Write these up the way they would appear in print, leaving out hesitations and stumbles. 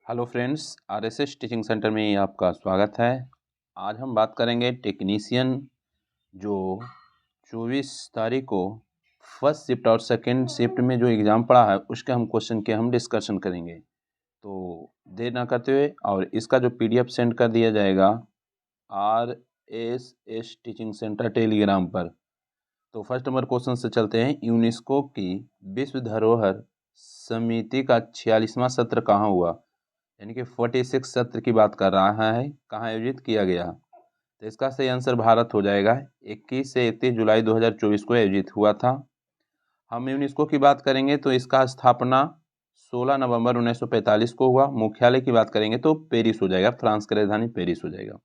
Hello friends, RSS teaching centre में आपका स्वागत है। आज हम बात करेंगे टेक्नीशियन जो 24 तारीख को फर्स्ट शिफ्ट और सेकंड शिफ्ट में जो एग्ज़ाम पड़ा है उसके हम क्वेश्चन के हम डिस्कशन करेंगे। तो देर ना करते हुए और इसका जो पीडीएफ सेंड कर दिया जाएगा आरएसएस टीचिंग सेंटर टेलीग्राम पर। तो फर्स्ट नंबर क्वेश्चन से चलते हैं। यूनेस्को की विश्व धरोहर समिति का 46वां सत्र कहाँ हुआ? यानी कि 46 सत्र की बात कर रहा है, कहाँ आयोजित किया गया? तो इसका सही आंसर भारत हो जाएगा। 21 से 31 जुलाई 2024 को आयोजित हुआ था। हम यूनेस्को की बात करेंगे तो इसका स्थापना 16 नवंबर 1945 को हुआ। मुख्यालय की बात करेंगे तो पेरिस हो जाएगा, फ्रांस की राजधानी पेरिस हो जाएगा।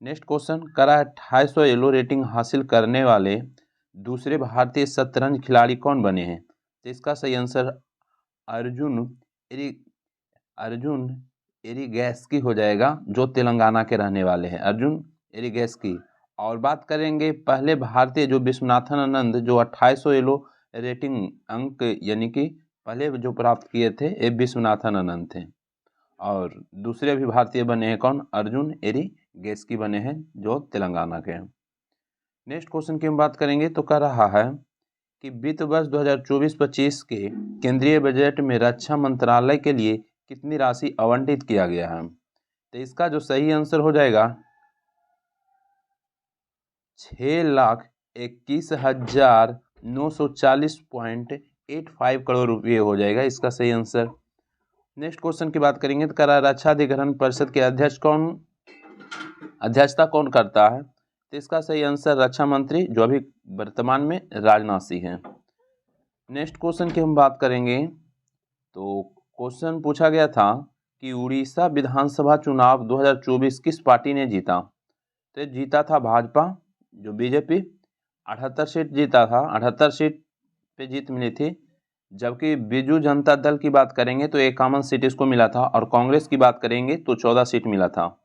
नेक्स्ट क्वेश्चन करा 2800 येलो रेटिंग हासिल करने वाले दूसरे भारतीय शतरंज खिलाड़ी कौन बने हैं? तो इसका सही आंसर अर्जुन अर्जुन एरिगैस्की हो जाएगा, जो तेलंगाना के रहने वाले हैं, अर्जुन एरिगैस्की। और बात करेंगे पहले भारतीय जो विश्वनाथन आनंद जो 2800 येलो रेटिंग अंक यानी कि पहले जो प्राप्त किए थे ये विश्वनाथन आनंद थे। और दूसरे भी भारतीय बने हैं कौन? अर्जुन एरिगैस्की बने हैं जो तेलंगाना के हैं। नेक्स्ट क्वेश्चन की हम बात करेंगे तो कह रहा है कि वित्त वर्ष 2024-25 के केंद्रीय बजट में रक्षा मंत्रालय के लिए कितनी राशि आवंटित किया गया है? तो इसका जो सही आंसर हो जाएगा 6,21,940.85 करोड़ रुपये हो जाएगा इसका सही आंसर। नेक्स्ट क्वेश्चन की बात करेंगे तो करा रक्षा अधिग्रहण परिषद के अध्यक्षता कौन करता है? तो इसका सही आंसर रक्षा मंत्री जो अभी वर्तमान में राजनाथ सिंह हैं। नेक्स्ट क्वेश्चन की हम बात करेंगे तो क्वेश्चन पूछा गया था कि उड़ीसा विधानसभा चुनाव 2024 किस पार्टी ने जीता? तो जीता था भाजपा जो बीजेपी 78 सीट जीता था, 78 सीट पे जीत मिली थी। जबकि बीजू जनता दल की बात करेंगे तो 51 सीट इसको मिला था और कांग्रेस की बात करेंगे तो 14 सीट मिला था।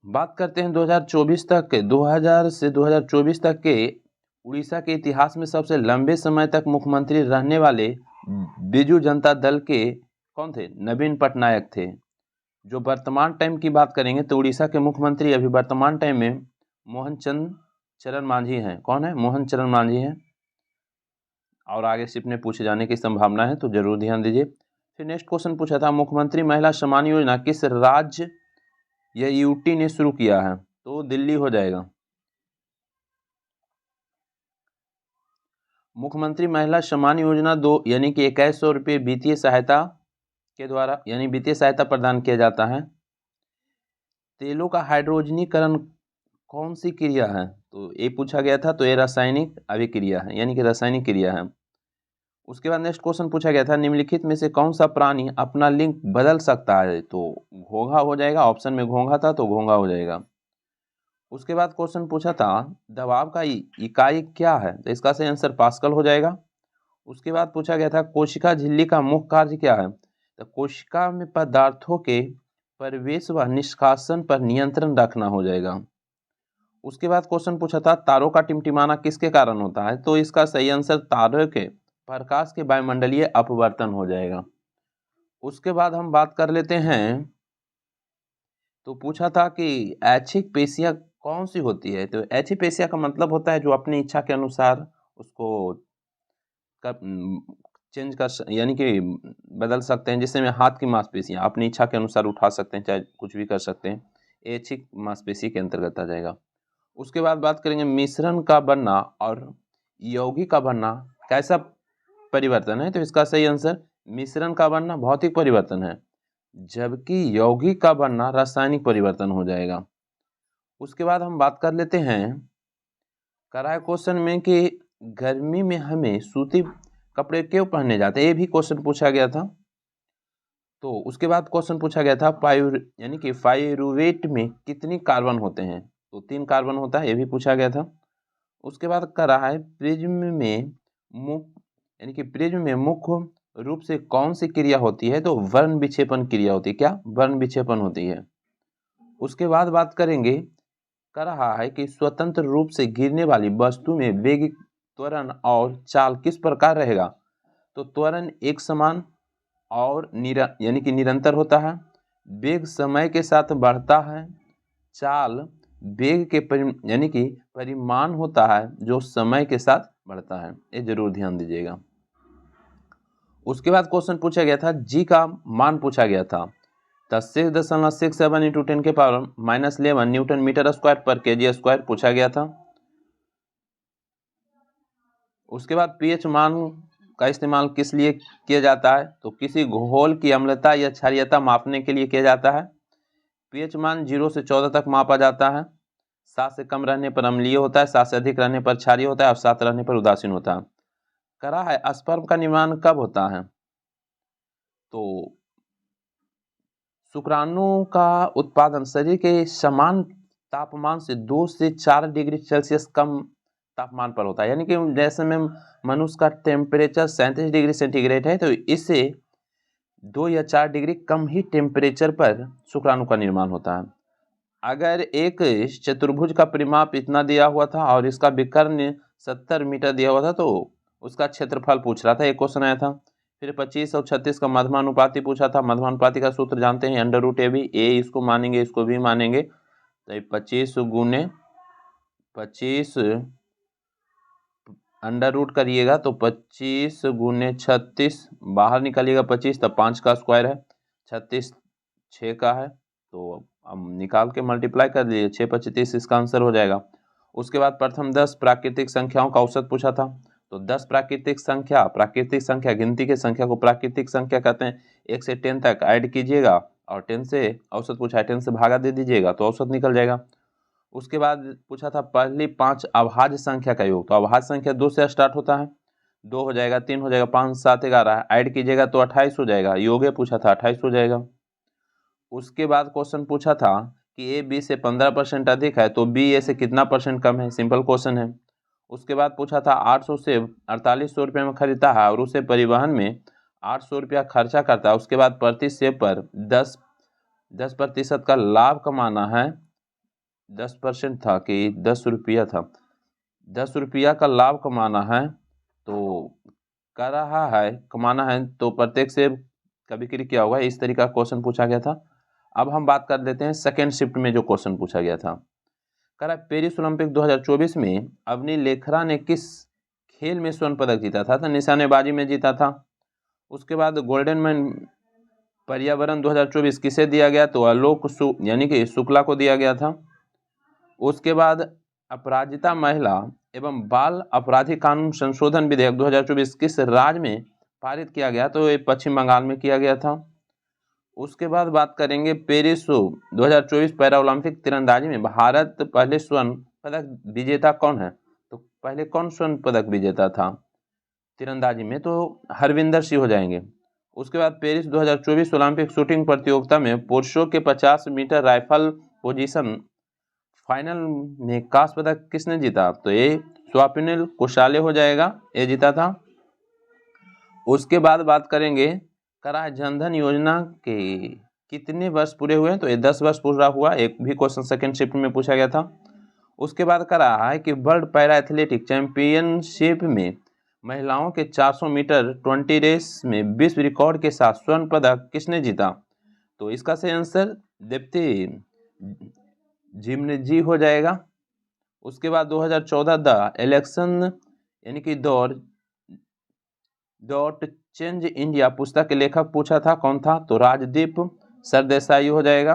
बात करते हैं 2000 से 2024 तक के उड़ीसा के इतिहास में सबसे लंबे समय तक मुख्यमंत्री रहने वाले बीजू जनता दल के कौन थे? नवीन पटनायक थे। जो वर्तमान टाइम की बात करेंगे तो उड़ीसा के मुख्यमंत्री अभी वर्तमान टाइम में मोहन चरण मांझी हैं। कौन है? मोहन चरण मांझी हैं। और आगे शिफ्ट में पूछे जाने की संभावना है तो जरूर ध्यान दीजिए। फिर नेक्स्ट क्वेश्चन पूछा था मुख्यमंत्री महिला सम्मान योजना किस राज्य या यूटी ने शुरू किया है? तो दिल्ली हो जाएगा। मुख्यमंत्री महिला सम्मान योजना 2 यानी कि 2100 रुपये वित्तीय सहायता के द्वारा यानी वित्तीय सहायता प्रदान किया जाता है। तेलों का हाइड्रोजनीकरण कौन सी क्रिया है? तो ये पूछा गया था, तो ये रासायनिक अभिक्रिया है यानी कि रासायनिक क्रिया है। उसके बाद नेक्स्ट क्वेश्चन पूछा गया था निम्नलिखित में से कौन सा प्राणी अपना लिंग बदल सकता है? तो घोंघा हो जाएगा। ऑप्शन में घोंघा था तो घोंघा हो जाएगा। उसके बाद क्वेश्चन पूछा था दबाव का इकाई क्या है? तो इसका सही आंसर पास्कल हो जाएगा। उसके बाद पूछा गया था कोशिका झिल्ली का मुख्य कार्य क्या है? तो कोशिका में पदार्थों के प्रवेश व निष्कासन पर नियंत्रण रखना हो जाएगा। उसके बाद क्वेश्चन पूछा था तारों का टिमटिमाना किसके कारण होता है? तो इसका सही आंसर तारों के प्रकाश के वायुमंडलीय अपवर्तन हो जाएगा। उसके बाद हम बात कर लेते हैं तो पूछा था कि ऐच्छिक पेशियां कौन सी होती है? तो ऐच्छिक पेशिया का मतलब होता है जो अपनी इच्छा के अनुसार उसको चेंज कर यानी कि बदल सकते हैं। जिससे में हाथ की मांसपेशियां अपनी इच्छा के अनुसार उठा सकते हैं, चाहे कुछ भी कर सकते हैं। ऐच्छिक मांसपेशी के अंतर्गत आ जाएगा। उसके बाद बात करेंगे मिश्रण का बनना और यौगिक का बनना कैसा परिवर्तन है? तो इसका सही आंसर मिश्रण का बनना भौतिक परिवर्तन है, जबकि यौगिक का बनना रासायनिक परिवर्तन हो जाएगा। उसके बाद हम बात कर लेते हैं कराए क्वेश्चन में कि गर्मी में हमें सूती कपड़े क्यों पहने जाते हैं? ये भी क्वेश्चन पूछा गया था। तो उसके बाद क्वेश्चन पूछा गया था यानी कि पाइरूवेट में कितनी कार्बन होते हैं? तो 3 कार्बन होता है, ये भी पूछा गया था। उसके बाद कर रहा है प्रिज्म में यानी कि प्रिज्म में मुख्य रूप से कौन सी क्रिया होती है? तो वर्ण विक्षेपण क्रिया होती है। क्या? वर्ण विक्षेपण होती है। उसके बाद बात करेंगे कर रहा है कि स्वतंत्र रूप से गिरने वाली वस्तु में वेग, त्वरण और चाल किस प्रकार रहेगा? तो त्वरण एक समान और यानी कि निरंतर होता है। वेग समय के साथ बढ़ता है। चाल वेग के यानी कि परिमाण होता है जो समय के साथ बढ़ता है। ये जरूर ध्यान दीजिएगा। उसके बाद क्वेश्चन पूछा गया था जी का मान पूछा गया था। 6.67 इंटू 10 के पावर -11 न्यूटन मीटर स्क्वायर पर केजी स्क्वायर पूछा गया था। उसके बाद पीएच मान का इस्तेमाल किस लिए किया जाता है? तो किसी घोल की अम्लता या क्षारीयता मापने के लिए किया जाता है। पीएच मान 0 से 14 तक मापा जाता है। 7 से कम रहने पर अम्लीय होता है, 7 से अधिक रहने पर क्षारीय होता है और 7 रहने पर उदासीन होता है। करा है स्पर्म का निर्माण कब होता है? तो शुक्राणु का उत्पादन शरीर के समान तापमान से 2 से 4 डिग्री सेल्सियस कम तापमान पर होता है। यानी कि जैसे में मनुष्य का टेम्परेचर 37 डिग्री सेंटीग्रेड है, तो इससे 2 या 4 डिग्री कम ही टेम्परेचर पर शुक्राणु का निर्माण होता है। अगर एक चतुर्भुज का परिमाप इतना दिया हुआ था और इसका विकर्ण 70 मीटर दिया हुआ था, तो उसका क्षेत्रफल पूछ रहा था, एक क्वेश्चन आया था। फिर 25 और 36 का मध्यमानुपाती पूछा था। मध्यमानुपाती का सूत्र जानते हैं, √a ए इसको मानेंगे, इसको भी मानेंगे। तो 25 गुने 25 √ करिएगा तो 25 गुने 36 बाहर निकालिएगा 25, तब 5 का स्क्वायर है, 36 6 का है, तो हम निकाल के मल्टीप्लाई कर लीजिए, 6 × 25 इसका आंसर हो जाएगा। उसके बाद प्रथम 10 प्राकृतिक संख्याओं का औसत पूछा था। तो 10 प्राकृतिक संख्या गिनती के संख्या को प्राकृतिक संख्या कहते हैं। 1 से 10 तक ऐड कीजिएगा और 10 से औसत पूछा है, 10 से भागा दे दीजिएगा तो औसत निकल जाएगा। उसके बाद पूछा था पहली 5 अभाज्य संख्या का योग। तो अभाज्य संख्या 2 से स्टार्ट होता है, 2 हो जाएगा, 3 हो जाएगा, 5 7 11 ऐड कीजिएगा तो 28 हो जाएगा। योगे पूछा था, 28 हो जाएगा। उसके बाद क्वेश्चन पूछा था कि ए बी से 15% अधिक है तो बी ए से कितना परसेंट कम है, सिंपल क्वेश्चन है। उसके बाद पूछा था 800 से 4800 रुपये में खरीदता है और उसे परिवहन में 800 रुपया खर्चा करता है। उसके बाद प्रति सेब पर 10% का लाभ कमाना है। 10% था कि 10 रुपया था, 10 रुपया का लाभ कमाना है, तो कर रहा है कमाना है, तो प्रत्येक सेब का बिक्री क्या होगा, इस तरीका का क्वेश्चन पूछा गया था। अब हम बात कर लेते हैं सेकेंड शिफ्ट में जो क्वेश्चन पूछा गया था। कह रहा है पेरिस ओलंपिक 2024 में अवनी लेखरा ने किस खेल में स्वर्ण पदक जीता था? तो निशानेबाजी में जीता था। उसके बाद गोल्डन मैन पर्यावरण 2024 किसे दिया गया? तो आलोक यानी कि शुक्ला को दिया गया था। उसके बाद अपराजिता महिला एवं बाल अपराधी कानून संशोधन विधेयक 2024 किस राज्य में पारित किया गया? तो ये पश्चिम बंगाल में किया गया था। उसके बाद बात करेंगे पेरिस 2024 पैरा ओलंपिक तीरंदाजी में भारत पहले स्वर्ण पदक विजेता कौन है? तो पहले कौन स्वर्ण पदक विजेता था तीरंदाजी में? तो हरविंदर सिंह हो जाएंगे। उसके बाद पेरिस 2024 ओलंपिक शूटिंग प्रतियोगिता में पुरुषों के 50 मीटर राइफल पोजीशन फाइनल में कांस्य पदक किसने जीता? तो ये स्वप्निल कुशाले हो जाएगा, ये जीता था। उसके बाद बात करेंगे करा जनधन योजना के कितने वर्ष पूरे हुए हैं? तो ये 10 वर्ष पूरा हुआ, एक भी क्वेश्चन सेकंड शिफ्ट में पूछा गया था। उसके बाद करा है कि वर्ल्ड पैरा एथलेटिक चैंपियनशिप में महिलाओं के 400 मीटर 20 रेस में विश्व रिकॉर्ड के साथ स्वर्ण पदक किसने जीता? तो इसका सही आंसर दीप्ति जिमनजी हो जाएगा। उसके बाद 2014 द इलेक्शन यानी कि डॉट चेंज इंडिया पुस्तक के लेखक पूछा था, कौन था? तो राजदीप सरदेसाई हो जाएगा।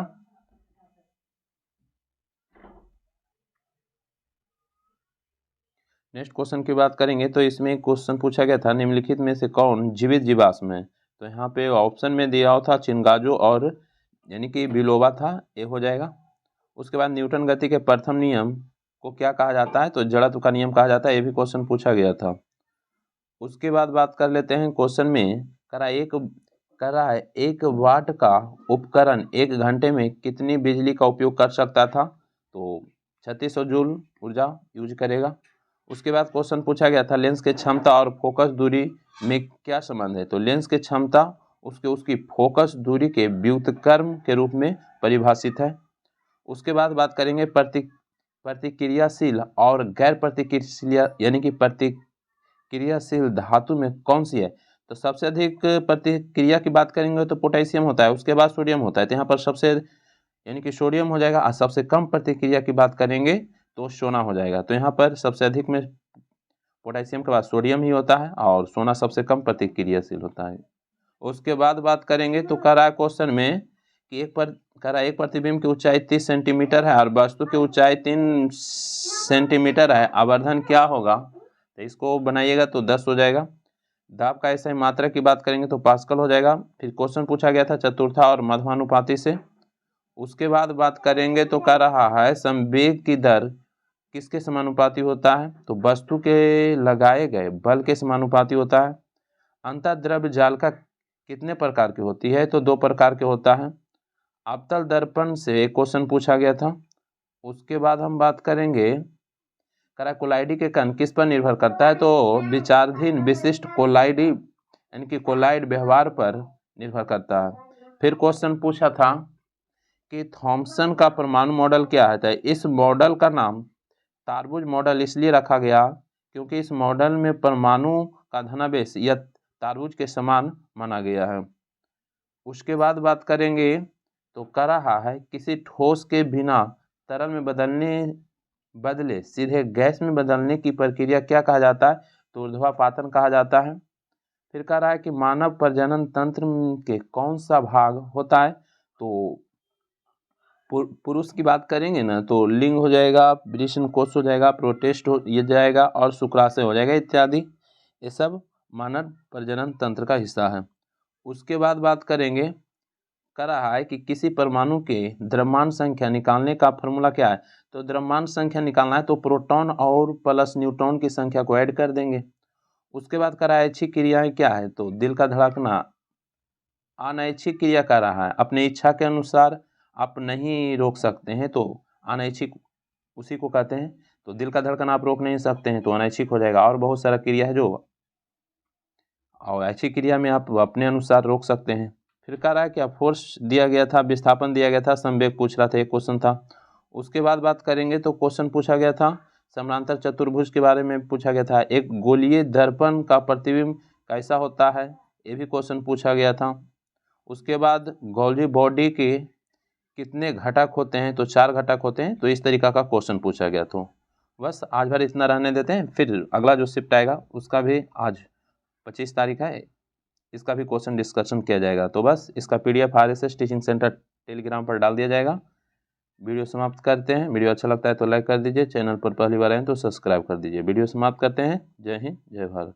नेक्स्ट क्वेश्चन की बात करेंगे तो इसमें क्वेश्चन पूछा गया था निम्नलिखित में से कौन जीवित जीवाश्म है? तो यहाँ पे ऑप्शन में दिया हुआ था चिनगाजो और यानी कि बिलोबा था, ये हो जाएगा। उसके बाद न्यूटन गति के प्रथम नियम को क्या कहा जाता है? तो जड़त्व का नियम कहा जाता है, ये भी क्वेश्चन पूछा गया था। उसके बाद बात कर लेते हैं क्वेश्चन में करा है 1 वाट का उपकरण 1 घंटे में कितनी बिजली का उपयोग कर सकता था? तो 3600 जूल ऊर्जा यूज करेगा। उसके बाद क्वेश्चन पूछा गया था लेंस के क्षमता और फोकस दूरी में क्या संबंध है? तो लेंस के क्षमता उसकी फोकस दूरी के व्युत्क्रम के रूप में परिभाषित है। उसके बाद बात करेंगे प्रतिक्रियाशील और गैर प्रतिक्रियाशील यानी कि प्रतिक्रियाशील धातु में कौन सी है? तो सबसे अधिक प्रतिक्रिया की बात करेंगे तो पोटेशियम होता है, उसके बाद सोडियम होता है। तो यहाँ पर सबसे यानी कि सोडियम हो जाएगा, और सबसे कम प्रतिक्रिया की बात करेंगे तो सोना हो जाएगा। तो यहाँ पर सबसे अधिक में पोटेशियम के बाद सोडियम ही होता है, और सोना सबसे कम प्रतिक्रियाशील होता है। उसके बाद बात करेंगे तो कह रहा है क्वेश्चन में कि एक प्रतिबिंब की ऊंचाई 30 सेंटीमीटर है और वस्तु की ऊंचाई 3 सेंटीमीटर है, आवर्धन क्या होगा? तो इसको बनाइएगा तो 10 हो जाएगा। दाब का ऐसा ही मात्रा की बात करेंगे तो पास्कल हो जाएगा। फिर क्वेश्चन पूछा गया था चतुर्था और मध्वानुपाती से। उसके बाद बात करेंगे तो कह रहा है संवेग की दर किसके समानुपाती होता है? तो वस्तु के लगाए गए बल के समानुपाती होता है। अंतःद्रव्य जालिका कितने प्रकार की होती है? तो 2 प्रकार के होता है। अवतल दर्पण से क्वेश्चन पूछा गया था। उसके बाद हम बात करेंगे कोलाइडी के कण किस पर निर्भर करता है? तो विचाराधीन विशिष्ट कोलाइडी यानी कि कोलाइड व्यवहार पर निर्भर करता है। फिर क्वेश्चन पूछा था कि थॉमसन का परमाणु मॉडल क्या है? तो इस मॉडल का नाम तारबुज मॉडल इसलिए रखा गया क्योंकि इस मॉडल में परमाणु का धनावेश या तारबुज के समान माना गया है। उसके बाद बात करेंगे तो कह रहा है किसी ठोस के बिना तरल में बदले सीधे गैस में बदलने की प्रक्रिया क्या कहा जाता है? तो ऊर्ध्वापातन कहा जाता है। फिर कह रहा है कि मानव प्रजनन तंत्र के कौन सा भाग होता है? तो पुरुष की बात करेंगे ना तो लिंग हो जाएगा, वृषणकोश हो जाएगा, प्रोटेस्ट हो ये जाएगा, और शुक्राशय हो जाएगा इत्यादि। ये सब मानव प्रजनन तंत्र का हिस्सा है। उसके बाद बात करेंगे कह रहा है कि किसी परमाणु के द्रव्यमान संख्या निकालने का फॉर्मूला क्या है? तो द्रव्यमान संख्या निकालना है तो प्रोटॉन और प्लस न्यूट्रॉन की संख्या को ऐड कर देंगे। उसके बाद कह रहा है ऐच्छिक क्रियाएं क्या है? तो दिल का धड़कना अनैच्छिक क्रिया कर रहा है, अपनी इच्छा के अनुसार आप नहीं रोक सकते हैं तो अनैच्छिक उसी को कहते हैं। तो दिल का धड़कन आप रोक नहीं सकते हैं तो अनैच्छिक हो जाएगा। और बहुत सारा क्रिया है जो और ऐच्छिक क्रिया में आप अपने अनुसार रोक सकते हैं। फिर कह रहा है क्या फोर्स दिया गया था, विस्थापन दिया गया था, संवेग पूछ रहा था, एक क्वेश्चन था। उसके बाद बात करेंगे तो क्वेश्चन पूछा गया था समांतर चतुर्भुज के बारे में पूछा गया था। एक गोलीय दर्पण का प्रतिबिंब कैसा होता है? ये भी क्वेश्चन पूछा गया था। उसके बाद गोल्जी बॉडी के कितने घटक होते हैं? तो 4 घटक होते हैं। तो इस तरीका का क्वेश्चन पूछा गया। तो बस आज भर इतना रहने देते हैं, फिर अगला जो शिफ्ट आएगा उसका भी आज 25 तारीख है, इसका भी क्वेश्चन डिस्कशन किया जाएगा। तो बस इसका PDF RSS teaching centre Telegram पर डाल दिया जाएगा। वीडियो समाप्त करते हैं। वीडियो अच्छा लगता है तो लाइक कर दीजिए, चैनल पर पहली बार आए तो सब्सक्राइब कर दीजिए। वीडियो समाप्त करते हैं। जय हिंद, जय भारत।